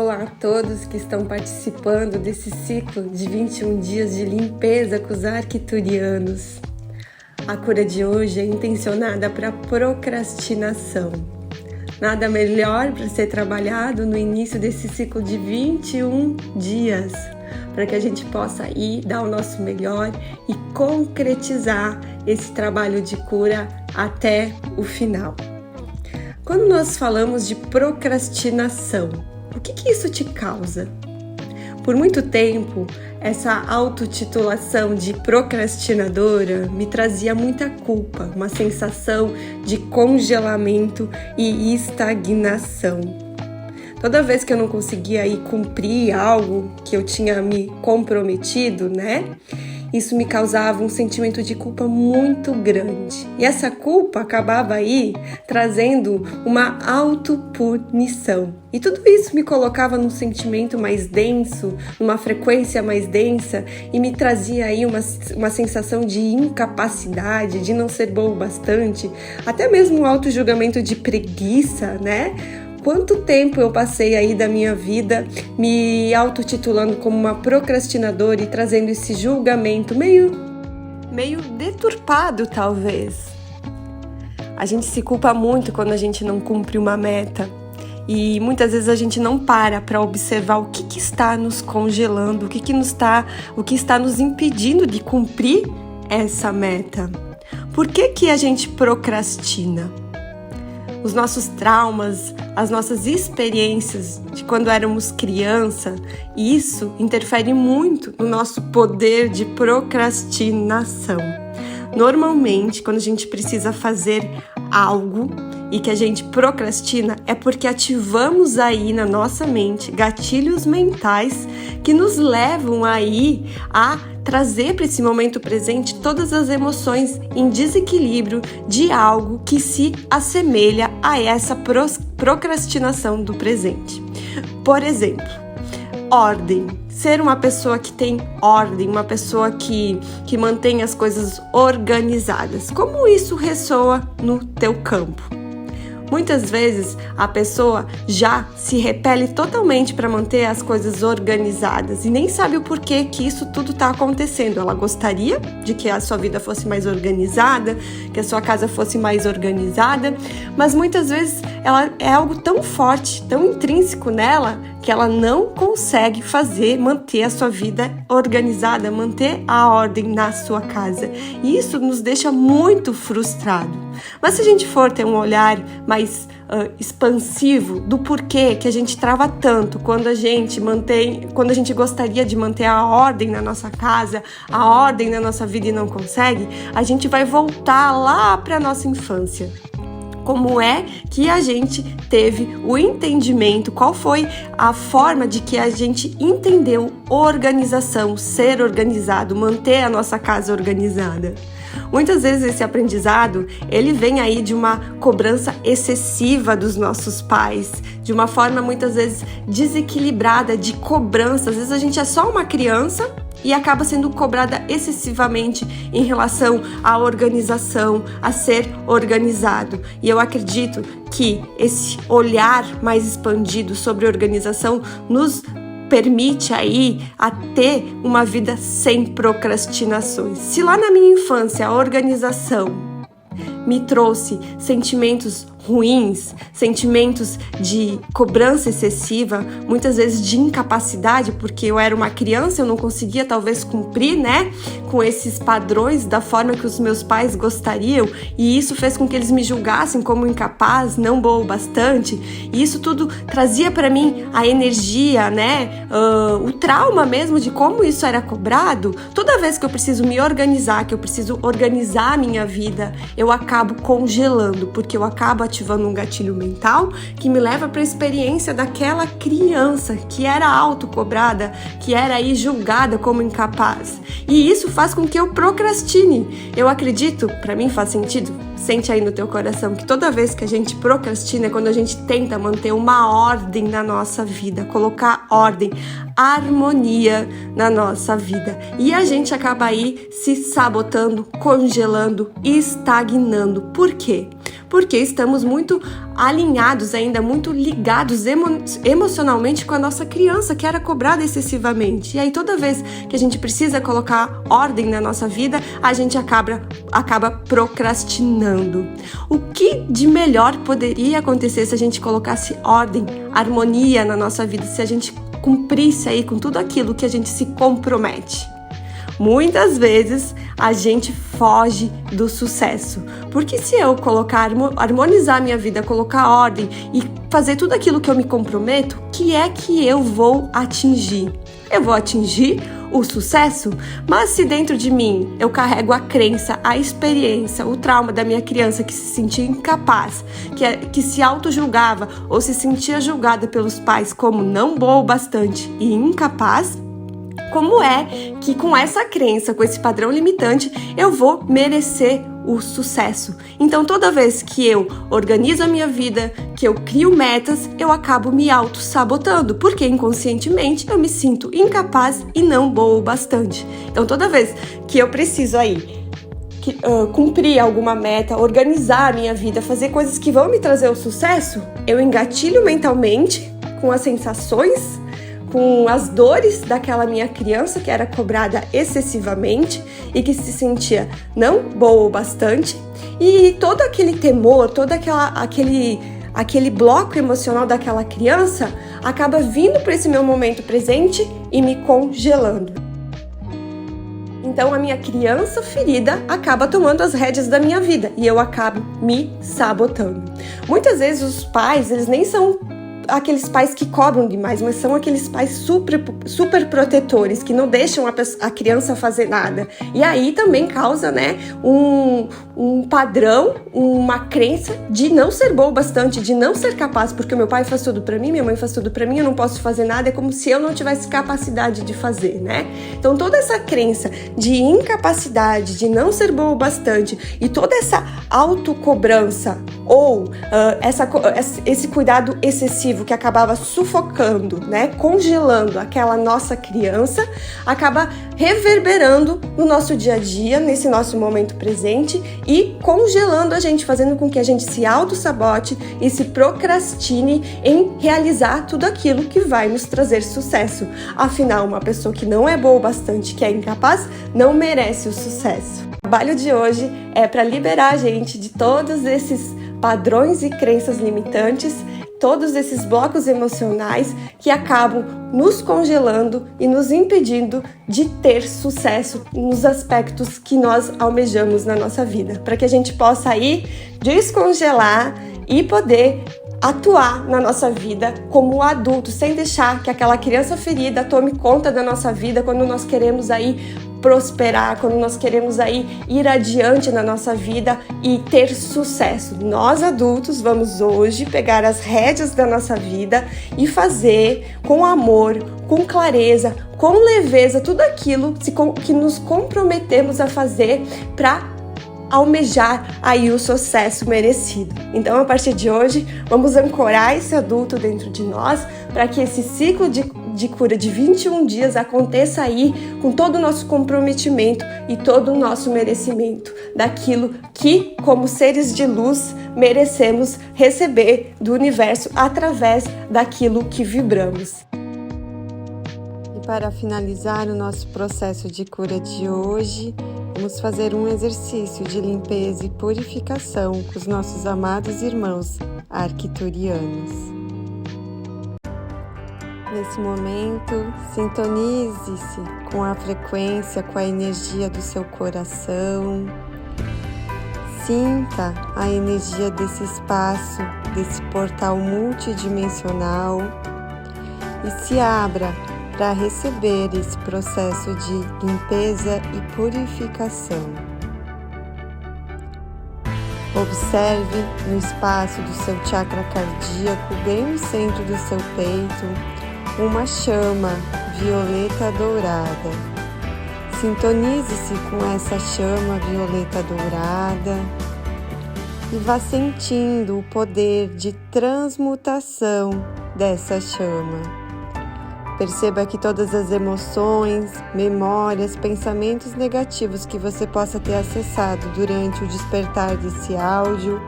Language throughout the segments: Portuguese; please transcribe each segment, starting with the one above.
Olá a todos que estão participando desse ciclo de 21 dias de limpeza com os arcturianos. A cura de hoje é intencionada para procrastinação. Nada melhor para ser trabalhado no início desse ciclo de 21 dias, para que a gente possa ir dar o nosso melhor e concretizar esse trabalho de cura até o final. Quando nós falamos de procrastinação, o que isso te causa? Por muito tempo, essa autotitulação de procrastinadora me trazia muita culpa, uma sensação de congelamento e estagnação. Toda vez que eu não conseguia cumprir algo que eu tinha me comprometido, isso me causava um sentimento de culpa muito grande. E essa culpa acabava trazendo uma autopunição. E tudo isso me colocava num sentimento mais denso, numa frequência mais densa, e me trazia uma sensação de incapacidade, de não ser boa o bastante, até mesmo um auto-julgamento de preguiça, Quanto tempo eu passei da minha vida me autotitulando como uma procrastinadora e trazendo esse julgamento meio deturpado, talvez. A gente se culpa muito quando a gente não cumpre uma meta. E muitas vezes a gente não para observar o que está nos congelando, o que está nos impedindo de cumprir essa meta. Por que a gente procrastina? Os nossos traumas, as nossas experiências de quando éramos criança, isso interfere muito no nosso poder de procrastinação. Normalmente, quando a gente precisa fazer algo e que a gente procrastina, é porque ativamos na nossa mente gatilhos mentais que nos levam a trazer para esse momento presente todas as emoções em desequilíbrio de algo que se assemelha a essa procrastinação do presente. Por exemplo, ordem. Ser uma pessoa que tem ordem, uma pessoa que mantém as coisas organizadas. Como isso ressoa no teu campo? Muitas vezes a pessoa já se repele totalmente para manter as coisas organizadas e nem sabe o porquê que isso tudo está acontecendo. Ela gostaria de que a sua vida fosse mais organizada, que a sua casa fosse mais organizada, mas muitas vezes ela é algo tão forte, tão intrínseco nela, que ela não consegue manter a sua vida organizada, manter a ordem na sua casa. E isso nos deixa muito frustrado. Mas se a gente for ter um olhar mais expansivo do porquê que a gente trava tanto quando a gente gostaria de manter a ordem na nossa casa, a ordem na nossa vida e não consegue, a gente vai voltar lá para a nossa infância. Como é que a gente teve o entendimento, qual foi a forma de que a gente entendeu organização, ser organizado, manter a nossa casa organizada. Muitas vezes esse aprendizado, ele vem de uma cobrança excessiva dos nossos pais, de uma forma muitas vezes desequilibrada de cobrança. Às vezes a gente é só uma criança e acaba sendo cobrada excessivamente em relação à organização, a ser organizado. E eu acredito que esse olhar mais expandido sobre organização nos permite a ter uma vida sem procrastinações. Se lá na minha infância a organização me trouxe sentimentos ruins, sentimentos de cobrança excessiva, muitas vezes de incapacidade, porque eu era uma criança, eu não conseguia talvez cumprir, com esses padrões da forma que os meus pais gostariam, e isso fez com que eles me julgassem como incapaz, não boa o bastante, e isso tudo trazia para mim a energia, o trauma mesmo de como isso era cobrado. Toda vez que eu preciso me organizar, que eu preciso organizar a minha vida, eu acabo congelando, porque eu acabo ativando um gatilho mental que me leva para a experiência daquela criança que era autocobrada, que era julgada como incapaz. E isso faz com que eu procrastine. Eu acredito, para mim faz sentido, sente no teu coração, que toda vez que a gente procrastina é quando a gente tenta manter uma ordem na nossa vida, colocar ordem, harmonia na nossa vida. E a gente acaba se sabotando, congelando, estagnando. Por quê? porque estamos muito alinhados ainda, muito ligados emocionalmente com a nossa criança, que era cobrada excessivamente. E aí toda vez que a gente precisa colocar ordem na nossa vida, a gente acaba procrastinando. O que de melhor poderia acontecer se a gente colocasse ordem, harmonia na nossa vida, se a gente cumprisse aí com tudo aquilo que a gente se compromete? Muitas vezes a gente foge do sucesso, porque se eu harmonizar minha vida, colocar ordem e fazer tudo aquilo que eu me comprometo, o que é que eu vou atingir? Eu vou atingir o sucesso? Mas se dentro de mim eu carrego a crença, a experiência, o trauma da minha criança que se sentia incapaz, que se auto-julgava ou se sentia julgada pelos pais como não boa o bastante e incapaz, como é que com essa crença, com esse padrão limitante, eu vou merecer o sucesso? Então, toda vez que eu organizo a minha vida, que eu crio metas, eu acabo me auto-sabotando, porque inconscientemente eu me sinto incapaz e não boa o bastante. Então, toda vez que eu preciso aí cumprir alguma meta, organizar a minha vida, fazer coisas que vão me trazer o sucesso, eu engatilho mentalmente com as sensações, com as dores daquela minha criança que era cobrada excessivamente e que se sentia não boa o bastante, e todo aquele temor, todo aquele bloco emocional daquela criança acaba vindo para esse meu momento presente e me congelando. Então a minha criança ferida acaba tomando as rédeas da minha vida e eu acabo me sabotando. Muitas vezes os pais, eles nem são aqueles pais que cobram demais, mas são aqueles pais super protetores, que não deixam a criança fazer nada. E aí também causa, né, um padrão, uma crença de não ser boa o bastante, de não ser capaz, porque o meu pai faz tudo pra mim, minha mãe faz tudo pra mim, eu não posso fazer nada, é como se eu não tivesse capacidade de fazer, né? Então toda essa crença de incapacidade, de não ser boa o bastante e toda essa autocobrança ou esse cuidado excessivo que acabava sufocando, né, congelando aquela nossa criança, acaba reverberando no nosso dia a dia, nesse nosso momento presente e congelando a gente, fazendo com que a gente se auto-sabote e se procrastine em realizar tudo aquilo que vai nos trazer sucesso. Afinal, uma pessoa que não é boa o bastante, que é incapaz, não merece o sucesso. O trabalho de hoje é para liberar a gente de todos esses padrões e crenças limitantes, todos esses blocos emocionais que acabam nos congelando e nos impedindo de ter sucesso nos aspectos que nós almejamos na nossa vida, para que a gente possa aí descongelar e poder atuar na nossa vida como adulto, sem deixar que aquela criança ferida tome conta da nossa vida quando nós queremos aí prosperar, quando nós queremos aí ir adiante na nossa vida e ter sucesso. Nós adultos vamos hoje pegar as rédeas da nossa vida e fazer com amor, com clareza, com leveza, tudo aquilo que nos comprometemos a fazer para almejar aí o sucesso merecido. Então, a partir de hoje, vamos ancorar esse adulto dentro de nós para que esse ciclo de cura de 21 dias aconteça aí com todo o nosso comprometimento e todo o nosso merecimento daquilo que, como seres de luz, merecemos receber do universo através daquilo que vibramos. E para finalizar o nosso processo de cura de hoje, vamos fazer um exercício de limpeza e purificação com os nossos amados irmãos arcturianos. Nesse momento, sintonize-se com a frequência, com a energia do seu coração. Sinta a energia desse espaço, desse portal multidimensional e se abra para receber esse processo de limpeza e purificação. Observe no espaço do seu chakra cardíaco, bem no centro do seu peito, uma chama violeta dourada. Sintonize-se com essa chama violeta dourada e vá sentindo o poder de transmutação dessa chama. Perceba que todas as emoções, memórias, pensamentos negativos que você possa ter acessado durante o despertar desse áudio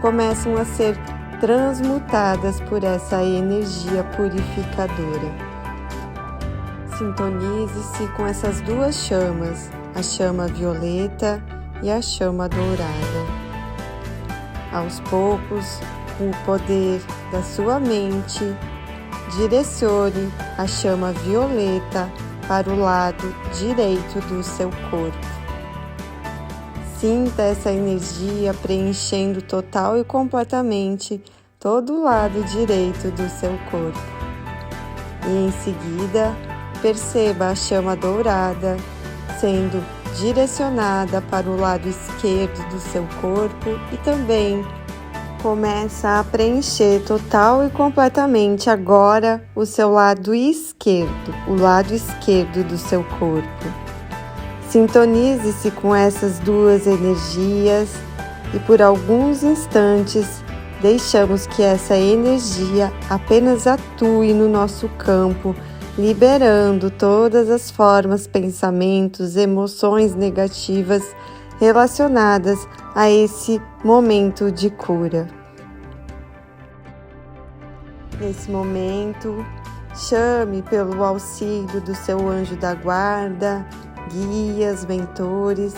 começam a ser transmutadas por essa energia purificadora. Sintonize-se com essas duas chamas, a chama violeta e a chama dourada. Aos poucos, com o poder da sua mente, direcione a chama violeta para o lado direito do seu corpo. Sinta essa energia preenchendo total e completamente todo o lado direito do seu corpo. E em seguida, perceba a chama dourada sendo direcionada para o lado esquerdo do seu corpo e também começa a preencher total e completamente agora o seu lado esquerdo, o lado esquerdo do seu corpo. Sintonize-se com essas duas energias e por alguns instantes deixamos que essa energia apenas atue no nosso campo, liberando todas as formas, pensamentos, emoções negativas relacionadas a esse momento de cura. Nesse momento, chame pelo auxílio do seu anjo da guarda, guias, mentores,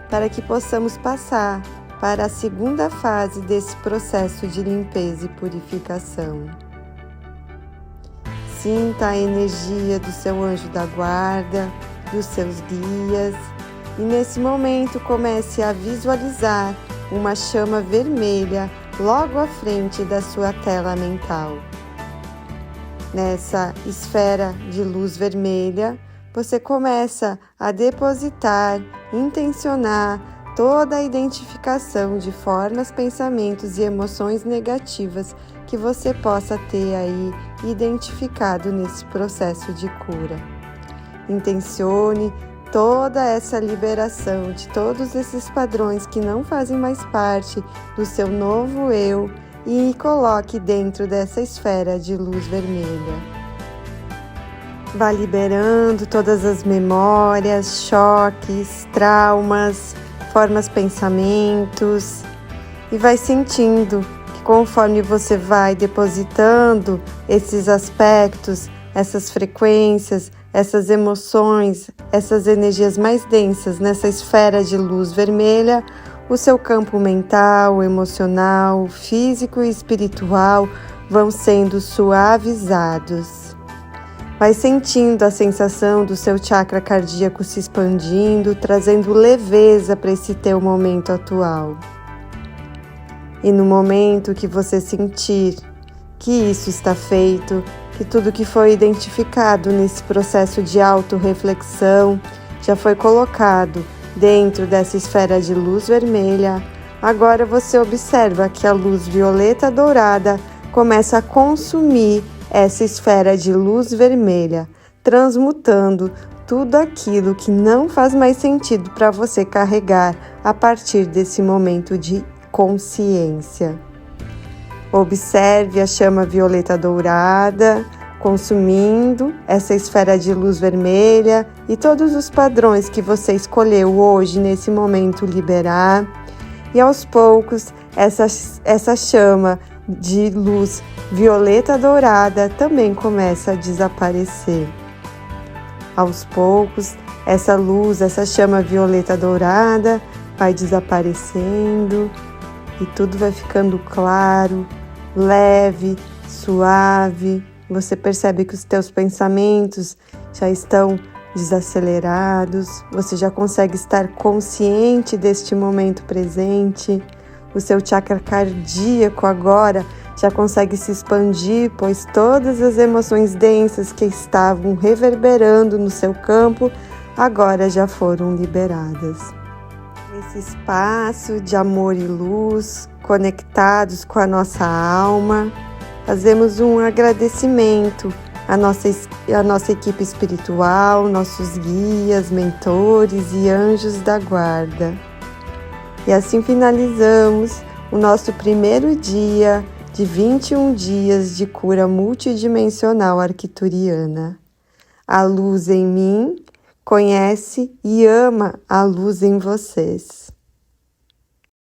para que possamos passar para a segunda fase desse processo de limpeza e purificação. Sinta a energia do seu anjo da guarda, dos seus guias, e nesse momento comece a visualizar uma chama vermelha logo à frente da sua tela mental. Nessa esfera de luz vermelha, você começa a depositar, intencionar toda a identificação de formas, pensamentos e emoções negativas que você possa ter aí identificado nesse processo de cura. Intencione toda essa liberação de todos esses padrões que não fazem mais parte do seu novo eu e coloque dentro dessa esfera de luz vermelha. Vá liberando todas as memórias, choques, traumas, formas, pensamentos e vai sentindo que conforme você vai depositando esses aspectos, essas frequências, essas emoções, essas energias mais densas nessa esfera de luz vermelha, o seu campo mental, emocional, físico e espiritual vão sendo suavizados. Vai sentindo a sensação do seu chakra cardíaco se expandindo, trazendo leveza para esse teu momento atual. E no momento que você sentir que isso está feito, que tudo que foi identificado nesse processo de autorreflexão já foi colocado dentro dessa esfera de luz vermelha, agora você observa que a luz violeta dourada começa a consumir essa esfera de luz vermelha, transmutando tudo aquilo que não faz mais sentido para você carregar a partir desse momento de consciência. Observe a chama violeta dourada consumindo essa esfera de luz vermelha e todos os padrões que você escolheu hoje nesse momento liberar. E aos poucos essa chama de luz violeta dourada também começa a desaparecer. Aos poucos, essa luz, essa chama violeta dourada vai desaparecendo e tudo vai ficando claro, leve, suave. Você percebe que os teus pensamentos já estão desacelerados, você já consegue estar consciente deste momento presente. O seu chakra cardíaco agora já consegue se expandir, pois todas as emoções densas que estavam reverberando no seu campo agora já foram liberadas. Nesse espaço de amor e luz, conectados com a nossa alma, fazemos um agradecimento à nossa equipe espiritual, nossos guias, mentores e anjos da guarda. E assim finalizamos o nosso primeiro dia de 21 dias de cura multidimensional arcturiana. A luz em mim conhece e ama a luz em vocês.